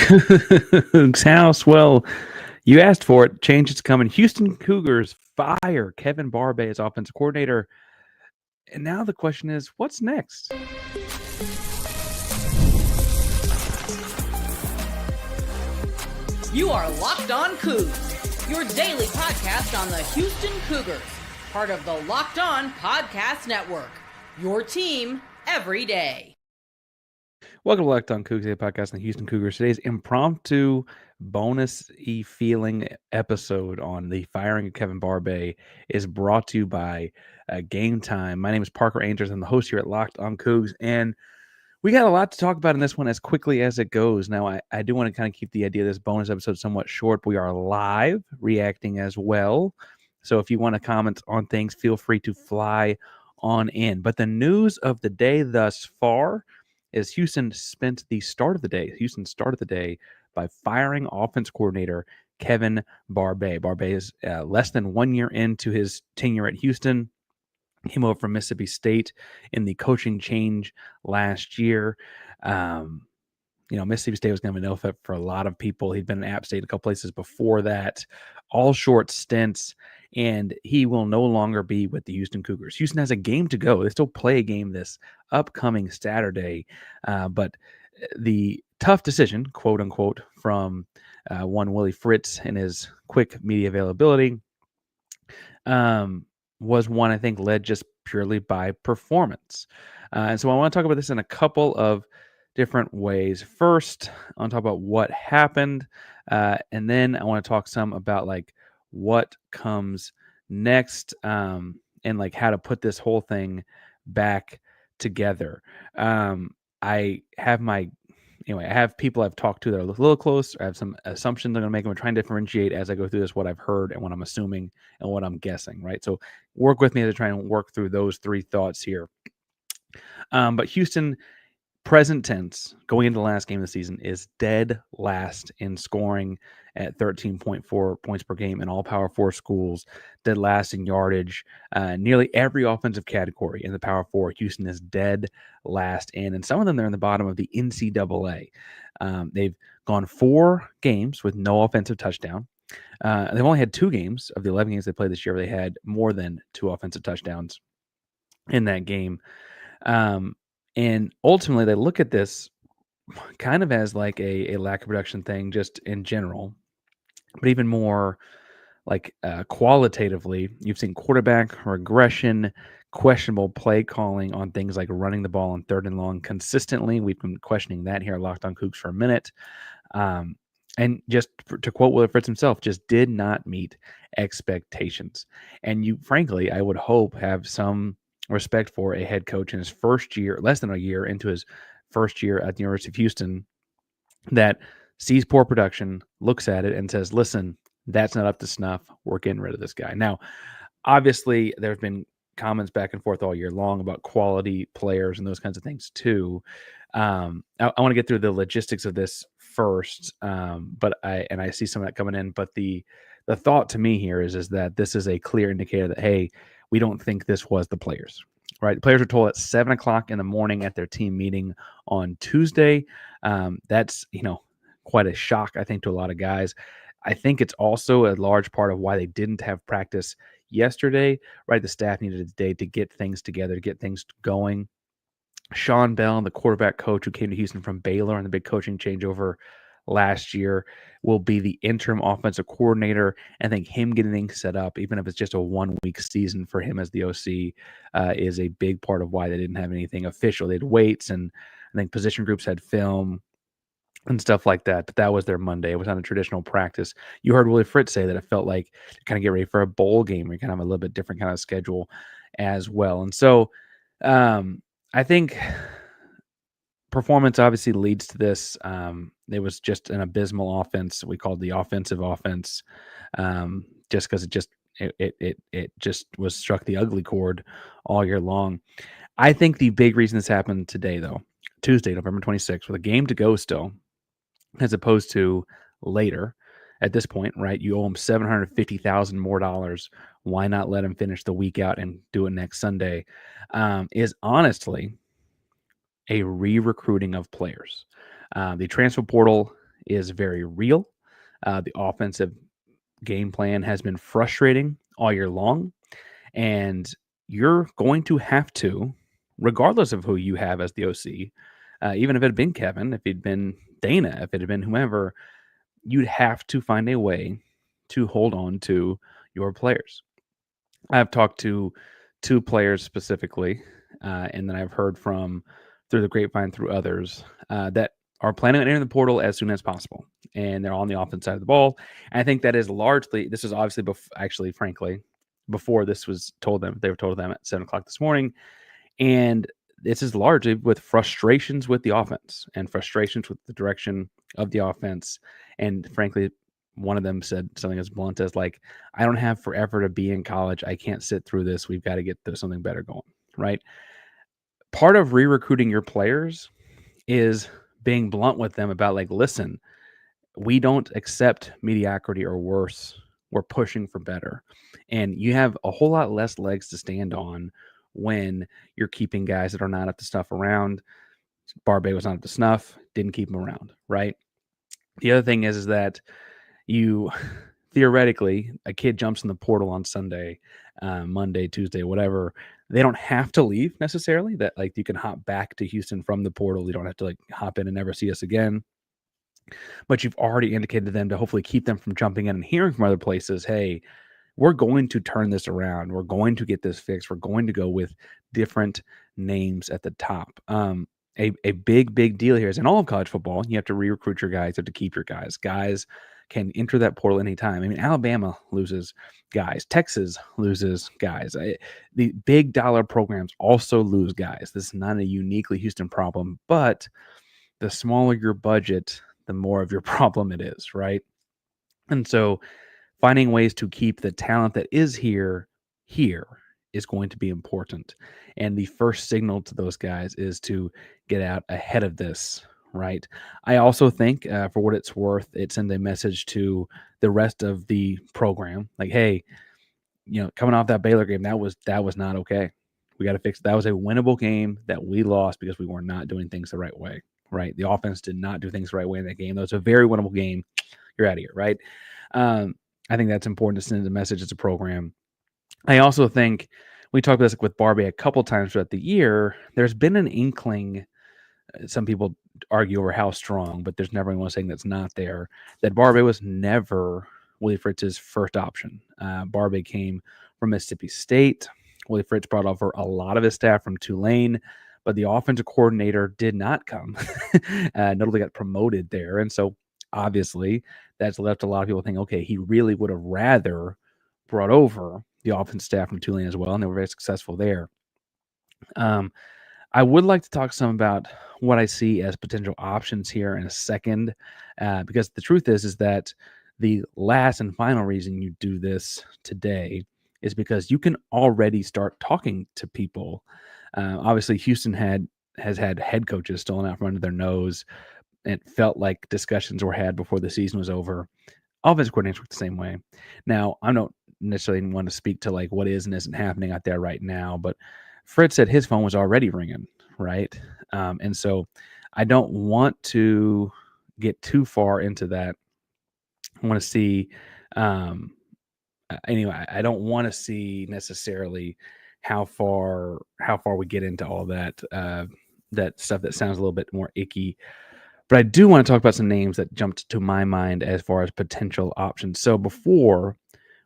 Coogs House. Well, you asked for it. Change is coming. Houston Cougars fire Kevin Barbay as offensive coordinator. And now the question is, what's next? You are Locked On Cougs, your daily podcast on the Houston Cougars, part of the Locked On Podcast Network, your team every day. Welcome to Locked On Cougs, a podcast on the Houston Cougars. Today's impromptu bonus-y feeling episode on the firing of Kevin Barbay is brought to you by GameTime. My name is Parker Ainsworth. I'm the host here at Locked On Cougs, and we got a lot to talk about in this one as quickly as it goes. Now, I do want to kind of keep the idea of this bonus episode somewhat short. We are live reacting as well. So if you want to comment on things, feel free to fly on in. But the news of the day thus far is Houston started the day by firing offense coordinator Kevin Barbay. Barbay is less than 1 year into his tenure at Houston. Came over from Mississippi State in the coaching change last year. Mississippi State was going to be no fit for a lot of people. He'd been in App State a couple places before that, all short stints, and he will no longer be with the Houston Cougars. Houston has a game to go. They still play a game this upcoming Saturday, but the tough decision, quote unquote, from one Willie Fritz and his quick media availability was one I think led just purely by performance. And so I want to talk about this in a couple of different ways. First, I want to talk about what happened, and then I want to talk some about like what comes next, and like how to put this whole thing back together. I have people I've talked to that are a little close. I have some assumptions I'm going to make. I'm trying to differentiate as I go through this, what I've heard and what I'm assuming and what I'm guessing, right? So work with me as I try and work through those three thoughts here. But Houston, present tense, going into the last game of the season, is dead last in scoring at 13.4 points per game in all Power 4 schools, dead last in yardage. Nearly every offensive category in the Power 4, Houston is dead last in, and some of them they're in the bottom of the NCAA. They've gone 4 games with no offensive touchdown. They've only had 2 games of the 11 games they played this year where they had more than 2 offensive touchdowns in that game. And ultimately, they look at this kind of as like a lack of production thing just in general, but even more like qualitatively, you've seen quarterback regression, questionable play calling on things like running the ball on 3rd and long consistently. We've been questioning that here at Locked On Cougs for a minute. And just to quote Willie Fritz himself, just did not meet expectations. And you, frankly, I would hope have some respect for a head coach in his first year, less than a year into his first year at the University of Houston, that sees poor production, looks at it and says, listen, that's not up to snuff. We're getting rid of this guy. Now, obviously, there have been comments back and forth all year long about quality players and those kinds of things too. I want to get through the logistics of this first, but I see some of that coming in. But the thought to me here is that this is a clear indicator that, hey, we don't think this was the players, right? The players were told at 7:00 in the morning at their team meeting on Tuesday. That's, quite a shock, I think, to a lot of guys. I think it's also a large part of why they didn't have practice yesterday, right? The staff needed a day to get things together, to get things going. Sean Bell, the quarterback coach who came to Houston from Baylor on the big coaching changeover last year, will be the interim offensive coordinator. I think him getting things set up, even if it's just a 1-week season for him as the OC, is a big part of why they didn't have anything official. They had weights, and I think position groups had film and stuff like that. But that was their Monday. It was not a traditional practice. You heard Willie Fritz say that it felt like to kind of get ready for a bowl game. We kind of have a little bit different kind of schedule as well. And so I think performance obviously leads to this. It was just an abysmal offense. We called the offensive offense, just because it just was struck the ugly chord all year long. I think the big reason this happened today, though, Tuesday, November 26th, with a game to go still, as opposed to later. At this point, right, you owe him $750,000 more dollars. Why not let him finish the week out and do it next Sunday? Is honestly a re-recruiting of players. The transfer portal is very real. The offensive game plan has been frustrating all year long, and you're going to have to, regardless of who you have as the OC, even if it had been Kevin, if it'd been Dana, if it had been whomever, you'd have to find a way to hold on to your players. I've talked to 2 players specifically, and then I've heard from through the grapevine through others that are planning on entering the portal as soon as possible, and they're on the offense side of the ball. And I think that is largely this is obviously actually, frankly, before this was told them. They were told them at 7 o'clock this morning, and this is largely with frustrations with the offense and frustrations with the direction of the offense. And frankly, one of them said something as blunt as like, I don't have forever to be in college. I can't sit through this. We've got to get something better going, right? Part of re-recruiting your players is being blunt with them about like, listen, we don't accept mediocrity or worse. We're pushing for better. And you have a whole lot less legs to stand on when you're keeping guys that are not up to snuff around. Barbay was not up to snuff, didn't keep him around, right? The other thing is that you theoretically, a kid jumps in the portal on Sunday, Monday, Tuesday, whatever. They don't have to leave necessarily. That like you can hop back to Houston from the portal. You don't have to like hop in and never see us again. But you've already indicated to them to hopefully keep them from jumping in and hearing from other places, hey, we're going to turn this around. We're going to get this fixed. We're going to go with different names at the top. A big deal here is in all of college football, you have to re-recruit your guys. You have to keep your guys. Guys can enter that portal anytime. I mean, Alabama loses guys. Texas loses guys. The big dollar programs also lose guys. This is not a uniquely Houston problem, but the smaller your budget, the more of your problem it is, right? And so finding ways to keep the talent that is here is going to be important. And the first signal to those guys is to get out ahead of this, right? I also think, for what it's worth, it sends a message to the rest of the program, like, hey, coming off that Baylor game, that was not okay. We got to fix. That was a winnable game that we lost because we were not doing things the right way, right? The offense did not do things the right way in that game. That was a very winnable game. You're out of here, right? I think that's important to send a message as a program. I also think we talked about this with Barbay a couple times throughout the year. There's been an inkling. Some people argue over how strong, but there's never anyone saying that's not there. That Barbay was never Willie Fritz's first option. Barbay came from Mississippi State. Willie Fritz brought over a lot of his staff from Tulane, but the offensive coordinator did not come. Notably got promoted there. And so obviously that's left a lot of people thinking, okay, he really would have rather brought over the offensive staff from Tulane as well, and they were very successful there. I would like to talk some about what I see as potential options here in a second, because the truth is that the last and final reason you do this today is because you can already start talking to people. Obviously, Houston has had head coaches stolen out from under their nose. It felt like discussions were had before the season was over. Offensive coordinators work the same way. Now, I don't necessarily want to speak to like what is and isn't happening out there right now, but Fritz said his phone was already ringing, right? And so I don't want to get too far into that. I want to see, anyway, I don't want to see necessarily how far we get into all that, that stuff that sounds a little bit more icky. But I do want to talk about some names that jumped to my mind as far as potential options. So before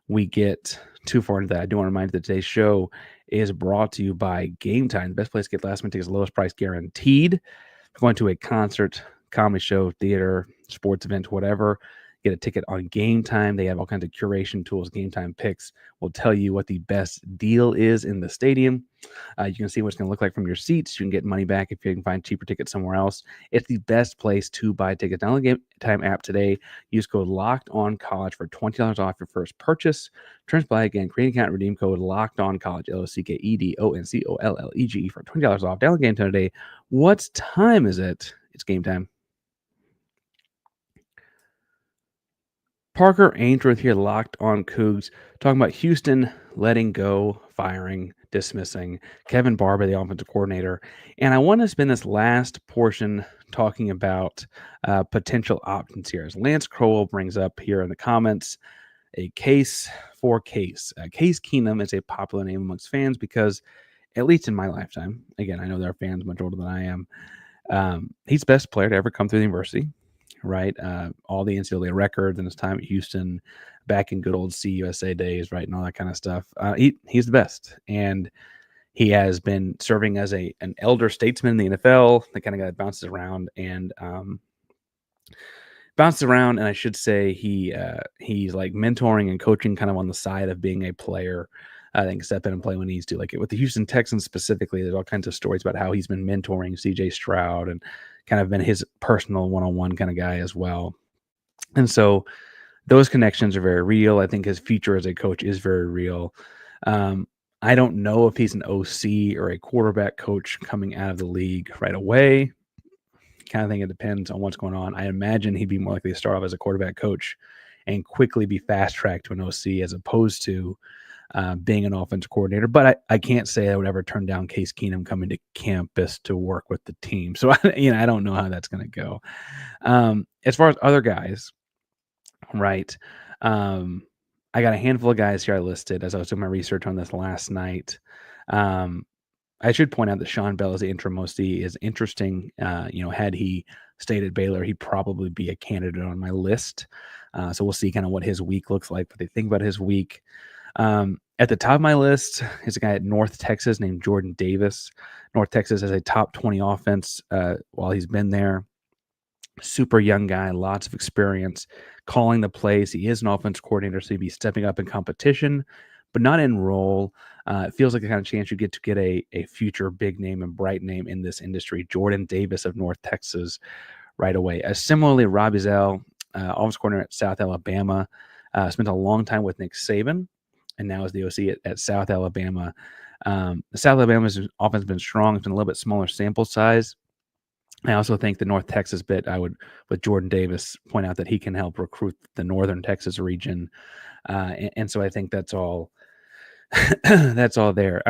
we get too far into that, I do want to remind you that today's show is brought to you by GameTime, the best place to get last-minute tickets, lowest price guaranteed. Going to a concert, comedy show, theater, sports event, whatever, get a ticket on GameTime. They have all kinds of curation tools. GameTime Picks will tell you what the best deal is in the stadium. You can see what it's going to look like from your seats. You can get money back if you can find cheaper tickets somewhere else. It's the best place to buy tickets. Download the GameTime app today. Use code LOCKEDONCollege for $20 off your first purchase. Turns by again, create an account, redeem code LOCKEDONCollege, LOCKEDONCOLLEGE for $20 off. Download GameTime today. What time is it? It's game time. Parker Ainsworth here, Locked on Cougs, talking about Houston letting go, firing dismissing Kevin Barbay, the offensive coordinator. And I want to spend this last portion talking about potential options here. As Lance Crowell brings up here in the comments, a case for Case. Case Keenum is a popular name amongst fans because, at least in my lifetime, again, I know there are fans much older than I am, he's the best player to ever come through the university, right? All the NCAA records and his time at Houston, back in good old CUSA days, right, and all that kind of stuff. He's the best, and he has been serving as an elder statesman in the NFL, the kind of guy that bounces around, and I should say he's like mentoring and coaching kind of on the side of being a player. I think step in and play when he needs to. Like with the Houston Texans specifically, there's all kinds of stories about how he's been mentoring CJ Stroud and kind of been his personal one-on-one kind of guy as well. And so those connections are very real. I think his future as a coach is very real. I don't know if he's an OC or a quarterback coach coming out of the league right away. Kind of think it depends on what's going on. I imagine he'd be more likely to start off as a quarterback coach and quickly be fast-tracked to an OC as opposed to being an offensive coordinator. But I can't say I would ever turn down Case Keenum coming to campus to work with the team. So, I don't know how that's going to go. As far as other guys, right, I got a handful of guys here I listed as I was doing my research on this last night. I should point out that Sean Bell as the interim OC is interesting. Had he stayed at Baylor, he'd probably be a candidate on my list. So we'll see kind of what his week looks like, what they think about his week. At the top of my list is a guy at North Texas named Jordan Davis. North Texas has a top 20 offense while he's been there. Super young guy, lots of experience calling the plays. He is an offense coordinator, so he'd be stepping up in competition, but not in role. It feels like the kind of chance you get to get a future big name and bright name in this industry. Jordan Davis of North Texas right away. Similarly, Rob Ezell, offense coordinator at South Alabama, spent a long time with Nick Saban, and now is the OC at South Alabama. South Alabama's offense has been strong. It's been a little bit smaller sample size. I also think the North Texas bit, I would, with Jordan Davis, point out that he can help recruit the Northern Texas region. And so I think that's all that's all there.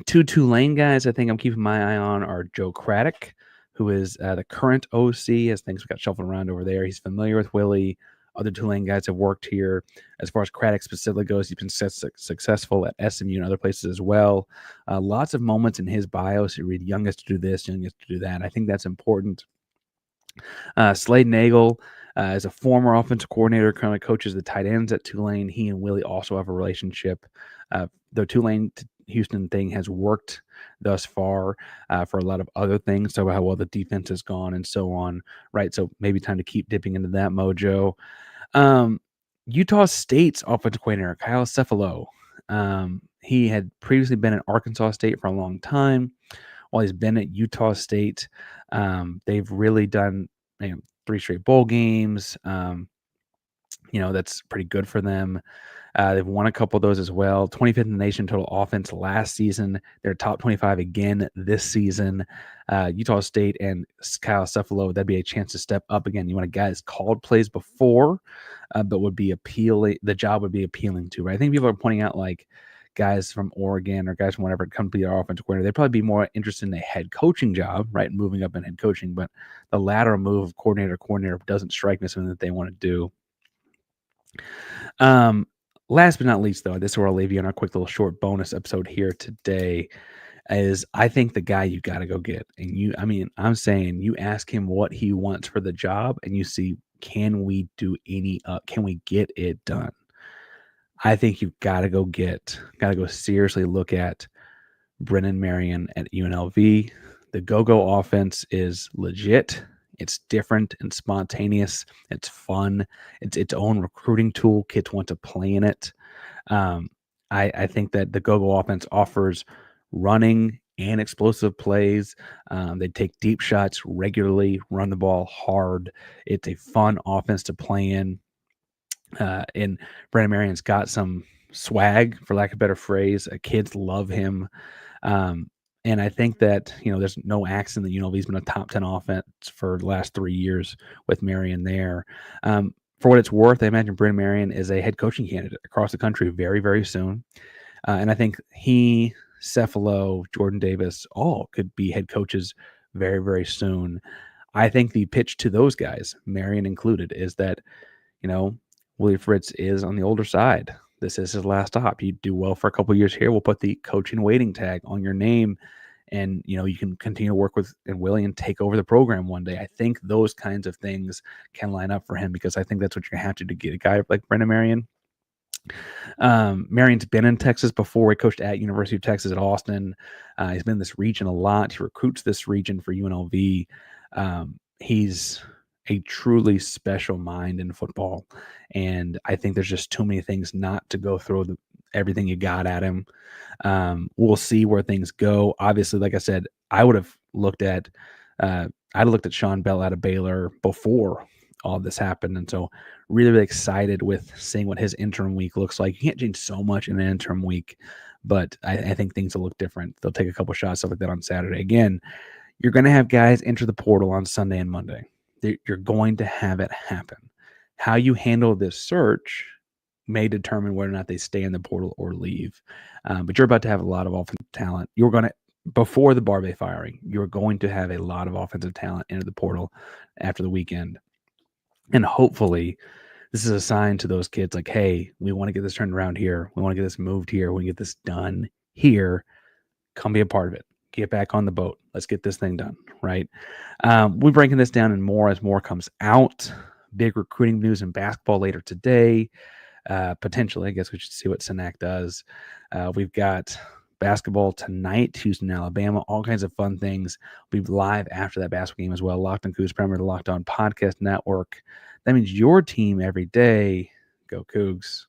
Two Tulane guys I think I'm keeping my eye on are Joe Craddock, who is the current OC as things got shuffled around over there. He's familiar with Willie. Other Tulane guys have worked here. As far as Craddock specifically goes, he's been successful at SMU and other places as well. Lots of moments in his bio. So you read youngest to do this, youngest to do that. I think that's important. Slade Nagel is a former offensive coordinator, currently coaches the tight ends at Tulane. He and Willie also have a relationship. The Tulane Houston thing has worked thus far for a lot of other things. So how well the defense has gone and so on, right? So maybe time to keep dipping into that mojo. Utah State's offensive coordinator, Kyle Cefalo. He had previously been at Arkansas State for a long time. While he's been at Utah State, they've really done 3 straight bowl games. That's pretty good for them. They've won a couple of those as well. 25th in the nation total offense last season. They're top 25 again this season. Utah State and Kyle Cefalo, that'd be a chance to step up again. You want a guy that's called plays before, but would be appealing. The job would be appealing to, right? I think people are pointing out like guys from Oregon or guys from whatever come to be our offensive coordinator. They'd probably be more interested in a head coaching job, right? Moving up in head coaching, but the lateral move of coordinator doesn't strike me as something that they want to do. Last but not least, though, this is where I'll leave you on our quick little short bonus episode here today, is I think the guy you got to go get. And I'm saying you ask him what he wants for the job and you see, can we get it done? I think you've got to go seriously look at Brennan Marion at UNLV. The go-go offense is legit. It's different and spontaneous. It's fun. It's its own recruiting tool. Kids want to play in it. I think that the go-go offense offers running and explosive plays. They take deep shots regularly, run the ball hard. It's a fun offense to play in. And Brandon Marion's got some swag, for lack of a better phrase. Kids love him. And I think that, there's no accident that UNLV's been a top 10 offense for the last 3 years with Marion there. For what it's worth, I imagine Brandon Marion is a head coaching candidate across the country very, very soon. And I think he, Cephalo, Jordan Davis, all could be head coaches very, very soon. I think the pitch to those guys, Marion included, is that, Willie Fritz is on the older side. This is his last stop. You do well for a couple years here. We'll put the coaching waiting tag on your name, and you can continue to work with Willie and take over the program one day. I think those kinds of things can line up for him, because I think that's what you're going to have to do to get a guy like Brendan Marion. Marion's been in Texas before. He coached at University of Texas at Austin. He's been in this region a lot. He recruits this region for UNLV. He's a truly special mind in football, and I think there's just too many things not to go through everything you got at him. We'll see where things go. Obviously, like I said, I would have looked at Sean Bell out of Baylor before all this happened, and so really, really excited with seeing what his interim week looks like. You can't change so much in an interim week, but I think things will look different. They'll take a couple shots, stuff like that on Saturday. Again, you're going to have guys enter the portal on Sunday and Monday. You're going to have it happen. How you handle this search may determine whether or not they stay in the portal or leave. But you're about to have a lot of offensive talent. Before the Barbay firing, you're going to have a lot of offensive talent enter the portal after the weekend. And hopefully this is a sign to those kids like, hey, we want to get this turned around here. We want to get this moved here. We get this done here. Come be a part of it. Get back on the boat. Let's get this thing done, right? We're breaking this down and more as more comes out. Big recruiting news in basketball later today. Potentially, I guess we should see what Senac does. We've got basketball tonight, Houston, Alabama, all kinds of fun things. We'll be live after that basketball game as well. Locked on Coogs, Premier, the Locked On Podcast Network. That means your team every day. Go Cougs.